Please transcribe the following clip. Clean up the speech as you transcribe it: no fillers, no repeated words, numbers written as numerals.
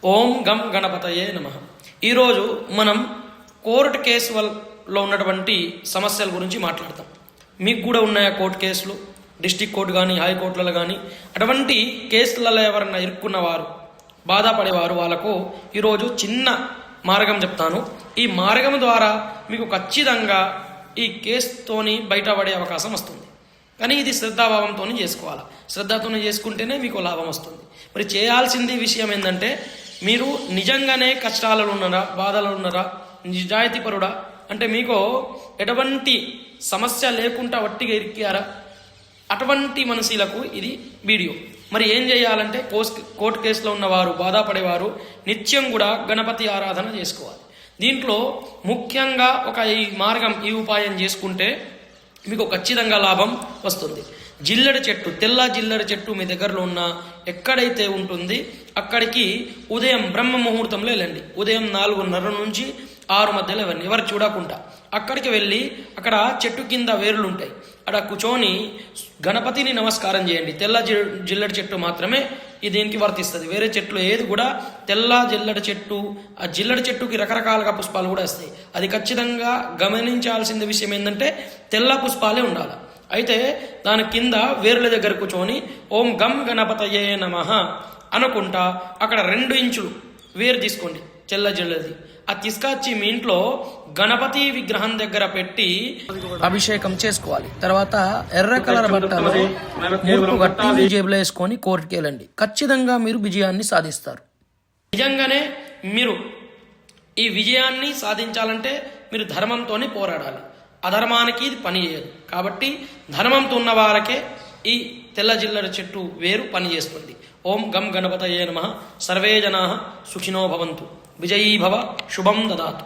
ఓం గం గణపతయే నమః. ఈరోజు మనం కోర్టు కేసులో ఉన్నటువంటి సమస్యల గురించి మాట్లాడతాం. మీకు కూడా ఉన్నాయా కోర్టు కేసులు? డిస్టిక్ కోర్టు కానీ హైకోర్టులలో కానీ అటువంటి కేసులలో ఎవరన్నా ఇరుక్కున్నవారు, బాధపడేవారు వాళ్ళకు ఈరోజు చిన్న మార్గం చెప్తాను. ఈ మార్గం ద్వారా మీకు ఖచ్చితంగా ఈ కేసుతోని బయటపడే అవకాశం వస్తుంది. కానీ ఇది శ్రద్ధాభావంతో చేసుకోవాలి. శ్రద్ధతోనే చేసుకుంటేనే మీకు లాభం వస్తుంది. మరి చేయాల్సింది విషయం ఏంటంటే, మీరు నిజంగానే కష్టాలలో ఉన్నారా, బాధలు ఉన్నారా, నిజాయితీపరుడా, అంటే మీకు ఎటువంటి సమస్య లేకుండా వట్టిగా ఇరిక్కారా, అటువంటి మనుషులకు ఇది వీడియో. మరి ఏం చేయాలంటే, కోర్టు కేసులో ఉన్నవారు, బాధపడేవారు నిత్యం కూడా గణపతి ఆరాధన చేసుకోవాలి. దీంట్లో ముఖ్యంగా ఈ మార్గం, ఈ ఉపాయం చేసుకుంటే మీకు ఖచ్చితంగా లాభం వస్తుంది. జిల్లెడ చెట్టు, తెల్ల జిల్లెడ చెట్టు మీ దగ్గరలో ఉన్న ఎక్కడైతే ఉంటుంది అక్కడికి ఉదయం బ్రహ్మ ముహూర్తంలో వెళ్ళండి. ఉదయం 4:30 నుంచి 6 మధ్యలో వెళ్ళండి, ఎవరు చూడకుండా. అక్కడికి వెళ్ళి అక్కడ చెట్టు కింద వేర్లు ఉంటాయి, అక్కడ కూర్చొని గణపతిని నమస్కారం చేయండి. తెల్ల జిల్లెడ చెట్టు మాత్రమే దీనికి వర్తిస్తుంది. వేరే చెట్లు ఏది కూడా తెల్ల జిల్లెడ చెట్టు, ఆ జిల్లెడ చెట్టుకి రకరకాలుగా పుష్పాలు కూడా వస్తాయి. అది ఖచ్చితంగా గమనించాల్సిన విషయం ఏంటంటే, తెల్ల పుష్పాలే ఉండాలి. అయితే దాని కింద వేర్ల దగ్గర కూర్చొని ఓం గం గణపతయే నమః అనుకుంటా అక్కడ 2 ఇంచులు వేరు తీసుకోండి, తెల్ల జిల్లెది. అది తీసుకొచ్చి మీ ఇంట్లో గణపతి విగ్రహం దగ్గర పెట్టి అభిషేకం చేసుకోవాలి. తర్వాత ఎర్ర కలర్ బట్టలు ముడుపు కట్టి జేబులో వేసుకొని కోర్టుకి వెళ్ళండి. ఖచ్చితంగా మీరు విజయాన్ని సాధిస్తారు. నిజంగానే మీరు ఈ విజయాన్ని సాధించాలంటే మీరు ధర్మంతోనే పోరాడాలి. అధర్మానికి ఇది పని చేయదు. కాబట్టి ధర్మంతో ఉన్న వారికే ఈ తెల్ల జిల్లెడ చెట్టు వేరు పని చేస్తుంది. ఓం గం గణపతయే నమః. సర్వే జనాః సుఖినో భవంతు. విజయీ భవ. శుభం దదాతు.